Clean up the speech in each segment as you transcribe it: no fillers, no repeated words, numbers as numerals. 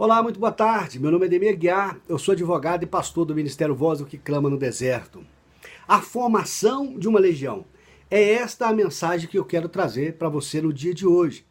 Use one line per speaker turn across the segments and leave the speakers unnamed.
Olá, muito boa tarde. Meu nome é Ademir Guiar, eu sou advogado e pastor do Ministério Voz do que Clama no Deserto. A formação de uma legião. É esta a mensagem que eu quero trazer para você no dia de hoje.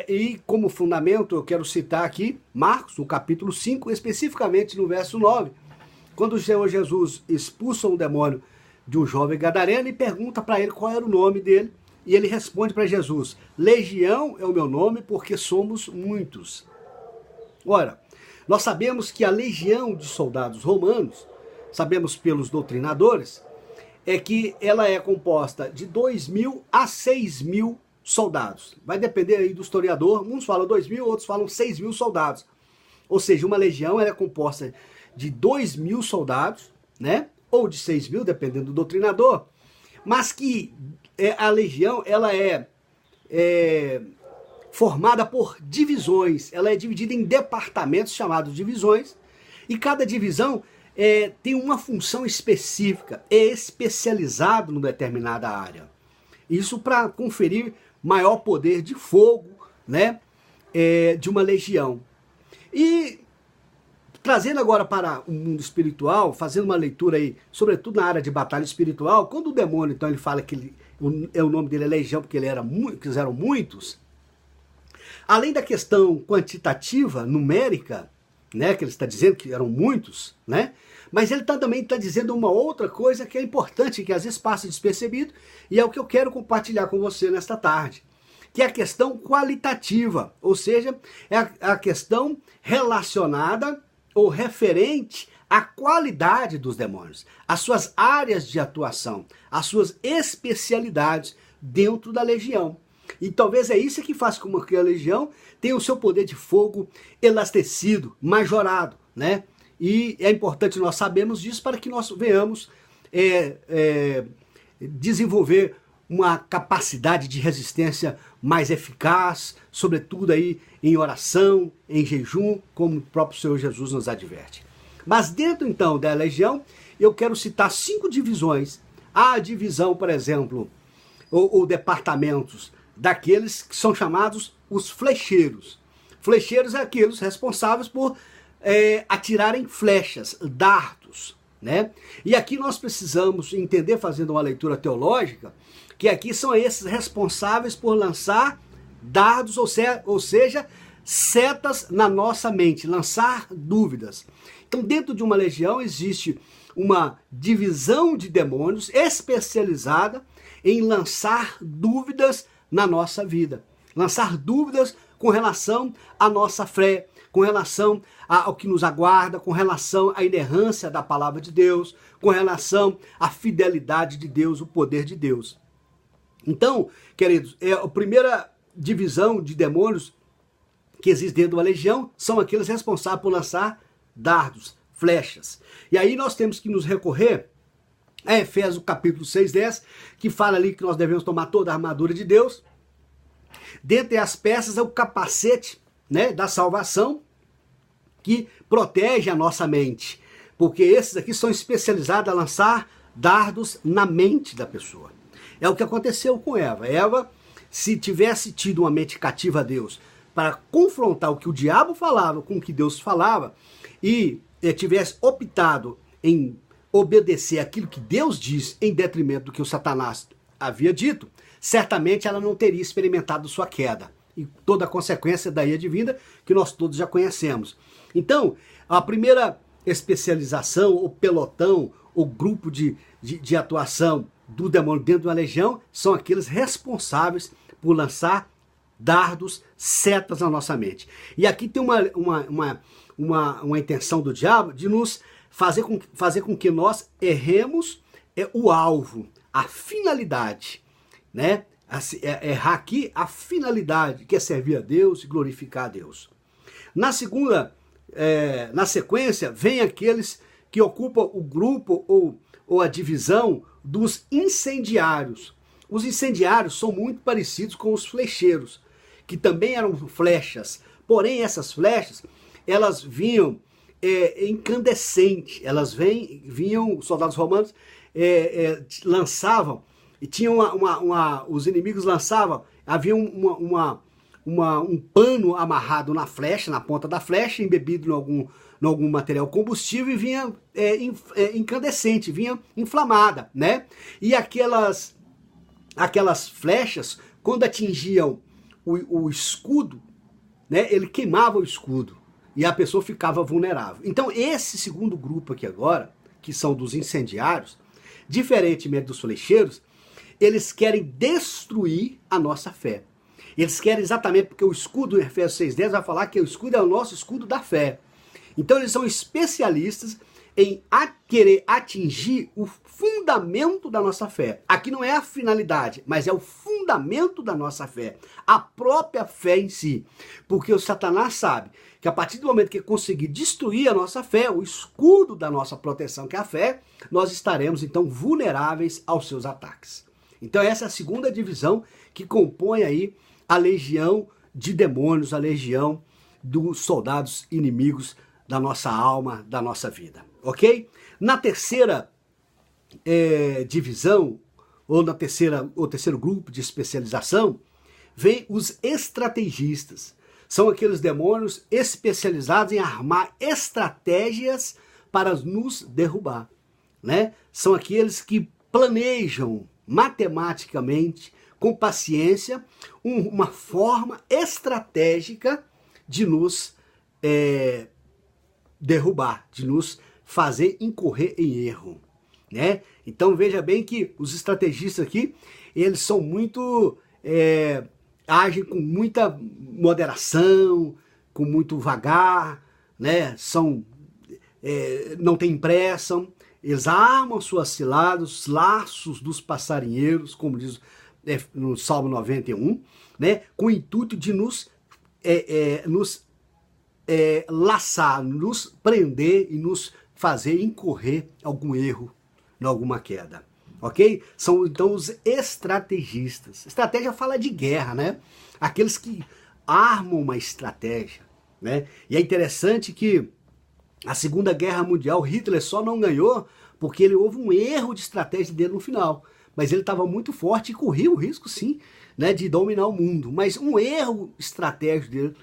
E como fundamento eu quero citar aqui Marcos, no capítulo 5, especificamente no verso 9, quando o Senhor Jesus expulsa um demônio de um jovem gadareno e pergunta para ele qual era o nome dele, e ele responde para Jesus: Legião é o meu nome porque somos muitos. Ora, nós sabemos que a legião de soldados romanos, sabemos pelos doutrinadores, é que ela é composta de 2.000 a 6.000 soldados. Vai depender aí do historiador, uns falam 2.000, outros falam 6.000 soldados. Ou seja, uma legião ela é composta de 2.000 soldados, né? Ou de 6.000, dependendo do doutrinador, mas que a legião ela é formada por divisões, ela é dividida em departamentos chamados divisões, e cada divisão tem uma função específica, é especializado numa determinada área. Isso para conferir maior poder de fogo, né, de uma legião. E trazendo agora para o mundo espiritual, fazendo uma leitura aí, sobretudo na área de batalha espiritual, quando o demônio, então, ele fala que o nome dele é legião, porque eles eram muitos, além da questão quantitativa, numérica, né, que ele está dizendo que eram muitos, né, mas ele também está dizendo uma outra coisa que é importante, que às vezes passa despercebido, e é o que eu quero compartilhar com você nesta tarde, que é a questão qualitativa, ou seja, é a questão relacionada ou referente à qualidade dos demônios, às suas áreas de atuação, às suas especialidades dentro da legião. E talvez é isso que faz com que a legião tenha o seu poder de fogo elastecido, majorado, né? E é importante nós sabermos disso para que nós venhamos desenvolver uma capacidade de resistência mais eficaz, sobretudo aí em oração, em jejum, como o próprio Senhor Jesus nos adverte. Mas dentro então da legião, eu quero citar 5 divisões. A divisão, por exemplo, ou departamentos daqueles que são chamados os flecheiros. Flecheiros é aqueles responsáveis por atirarem flechas, dardos, né? E aqui nós precisamos entender, fazendo uma leitura teológica, que aqui são esses responsáveis por lançar dardos, ou seja, setas na nossa mente, lançar dúvidas. Então, dentro de uma legião existe uma divisão de demônios especializada em lançar dúvidas na nossa vida. Lançar dúvidas com relação à nossa fé, com relação ao que nos aguarda, com relação à inerrância da palavra de Deus, com relação à fidelidade de Deus, o poder de Deus. Então, queridos, a primeira divisão de demônios que existe dentro de uma legião são aqueles responsáveis por lançar dardos, flechas. E aí nós temos que nos recorrer a Efésios capítulo 6:10, que fala ali que nós devemos tomar toda a armadura de Deus. Dentre as peças é o capacete, né, da salvação, que protege a nossa mente. Porque esses aqui são especializados a lançar dardos na mente da pessoa. É o que aconteceu com Eva. Eva, se tivesse tido uma mente cativa a Deus, para confrontar o que o diabo falava com o que Deus falava, e tivesse optado em obedecer aquilo que Deus diz em detrimento do que o Satanás havia dito, certamente ela não teria experimentado sua queda. E toda a consequência daí advinda, que nós todos já conhecemos. Então, a primeira especialização, o pelotão, o grupo de atuação do demônio dentro de uma legião, são aqueles responsáveis por lançar dardos, setas na nossa mente. E aqui tem uma intenção do diabo de nos fazer com que nós erremos o alvo, a finalidade, né? Errar aqui a finalidade, que é servir a Deus e glorificar a Deus. Na sequência, vem aqueles que ocupam o grupo ou a divisão dos incendiários. Os incendiários são muito parecidos com os flecheiros, que também eram flechas. Porém, essas flechas, elas vinham incandescentes. Elas vinham, os soldados romanos lançavam, e tinham os inimigos lançavam, havia um pano amarrado na flecha, na ponta da flecha, embebido em algum material combustível e vinha incandescente, vinha inflamada, né? E aquelas flechas, quando atingiam o escudo, né, ele queimava o escudo e a pessoa ficava vulnerável. Então esse segundo grupo aqui agora, que são dos incendiários, diferentemente dos flecheiros, eles querem destruir a nossa fé. Eles querem exatamente, porque o escudo, em Efésios 6,10, vai falar que o escudo é o nosso escudo da fé. Então eles são especialistas em querer atingir o fundamento da nossa fé. Aqui não é a finalidade, mas é o fundamento da nossa fé. A própria fé em si. Porque o Satanás sabe que a partir do momento que conseguir destruir a nossa fé, o escudo da nossa proteção, que é a fé, nós estaremos então vulneráveis aos seus ataques. Então essa é a segunda divisão que compõe aí a legião de demônios, a legião dos soldados inimigos da nossa alma, da nossa vida, ok? Na terceira divisão, ou terceiro grupo de especialização, vem os estrategistas. São aqueles demônios especializados em armar estratégias para nos derrubar, né? São aqueles que planejam matematicamente, com paciência, uma forma estratégica de nos derrubar, de nos fazer incorrer em erro, né? Então veja bem que os estrategistas aqui, eles são muito, agem com muita moderação, com muito vagar, né? Não tem pressa, eles armam suas ciladas, os laços dos passarinheiros, como diz no Salmo 91, né? Com o intuito de nos laçar, nos prender e nos fazer incorrer algum erro, em alguma queda, ok? São então os estrategistas. Estratégia fala de guerra, né? Aqueles que armam uma estratégia, né? E é interessante que a Segunda Guerra Mundial, Hitler só não ganhou porque houve um erro de estratégia dele no final. Mas ele estava muito forte e corria o risco, sim, né, de dominar o mundo. Mas um erro estratégico dele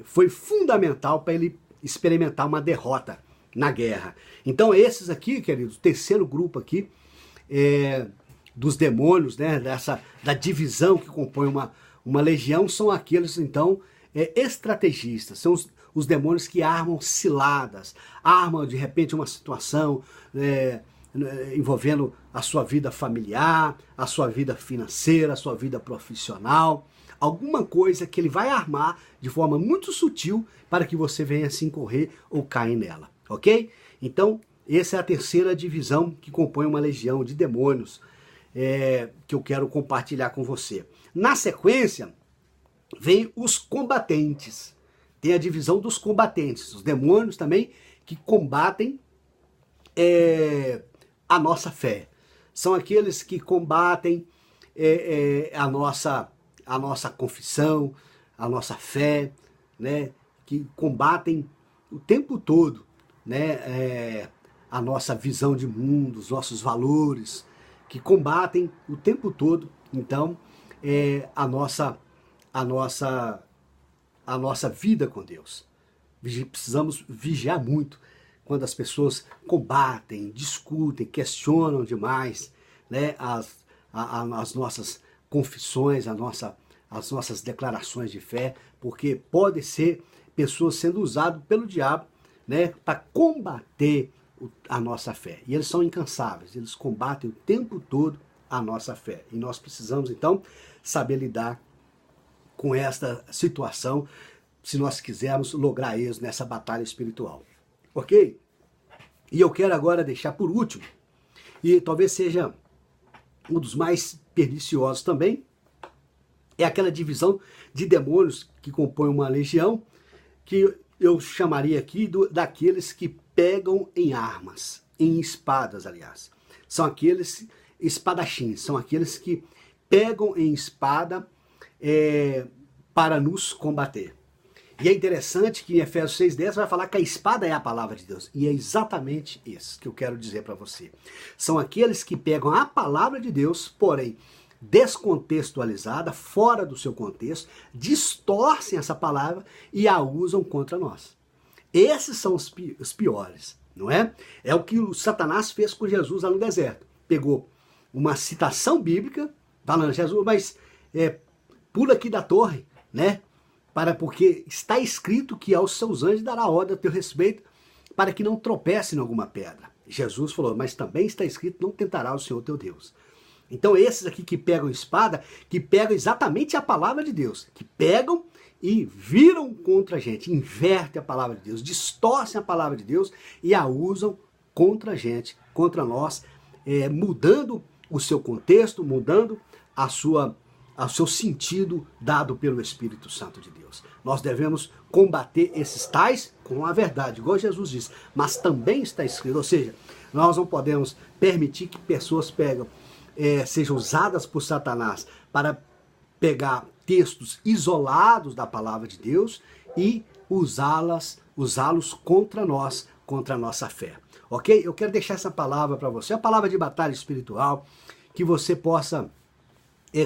foi fundamental para ele experimentar uma derrota na guerra. Então esses aqui, queridos, o terceiro grupo aqui dos demônios, né, da divisão que compõe uma legião, são aqueles, então, estrategistas. São os demônios que armam ciladas, armam, de repente, uma situação envolvendo a sua vida familiar, a sua vida financeira, a sua vida profissional, alguma coisa que ele vai armar de forma muito sutil para que você venha se incorrer ou cair nela, ok? Então, essa é a terceira divisão que compõe uma legião de demônios que eu quero compartilhar com você. Na sequência, vem os combatentes. Tem a divisão dos combatentes, os demônios também que combatem a nossa fé. São aqueles que combatem a nossa confissão, a nossa fé, né? Que combatem o tempo todo, né? A nossa visão de mundo, os nossos valores, que combatem o tempo todo, então, a nossa vida com Deus. Precisamos vigiar muito quando as pessoas combatem, discutem, questionam demais, né, as nossas confissões, as nossas declarações de fé, porque pode ser pessoas sendo usadas pelo diabo, né, para combater a nossa fé. E eles são incansáveis, eles combatem o tempo todo a nossa fé. E nós precisamos, então, saber lidar com esta situação, se nós quisermos lograr êxito nessa batalha espiritual. Ok? E eu quero agora deixar por último, e talvez seja um dos mais perniciosos também, é aquela divisão de demônios que compõe uma legião, que eu chamaria aqui daqueles que pegam em armas, em espadas, aliás. São aqueles espadachins, são aqueles que pegam em espada para nos combater. E é interessante que em Efésios 6,10 vai falar que a espada é a palavra de Deus. E é exatamente isso que eu quero dizer para você. São aqueles que pegam a palavra de Deus, porém, descontextualizada, fora do seu contexto, distorcem essa palavra e a usam contra nós. Esses são os piores, não é? É o que o Satanás fez com Jesus lá no deserto. Pegou uma citação bíblica, falando, Jesus, mas pula aqui da torre, né? Porque está escrito que aos seus anjos dará ordem a teu respeito para que não tropece em alguma pedra. Jesus falou, mas também está escrito, não tentará o Senhor teu Deus. Então esses aqui que pegam espada, que pegam exatamente a palavra de Deus, que pegam e viram contra a gente, invertem a palavra de Deus, distorcem a palavra de Deus e a usam contra a gente, contra nós, mudando o seu contexto, mudando o seu sentido dado pelo Espírito Santo de Deus. Nós devemos combater esses tais com a verdade, igual Jesus disse, mas também está escrito, ou seja, nós não podemos permitir que pessoas sejam usadas por Satanás para pegar textos isolados da palavra de Deus e usá-los contra nós, contra a nossa fé. Ok? Eu quero deixar essa palavra para você, a palavra de batalha espiritual, que você possa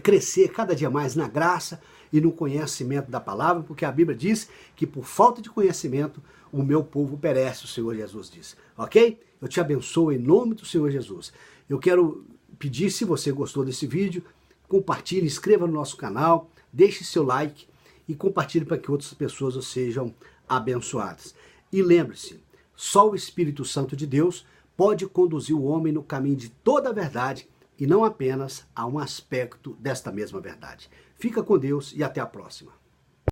crescer cada dia mais na graça e no conhecimento da palavra, porque a Bíblia diz que por falta de conhecimento o meu povo perece, o Senhor Jesus diz. Ok? Eu te abençoo em nome do Senhor Jesus. Eu quero pedir, se você gostou desse vídeo, compartilhe, inscreva no nosso canal, deixe seu like e compartilhe para que outras pessoas sejam abençoadas. E lembre-se, só o Espírito Santo de Deus pode conduzir o homem no caminho de toda a verdade e não apenas a um aspecto desta mesma verdade. Fica com Deus e até a próxima.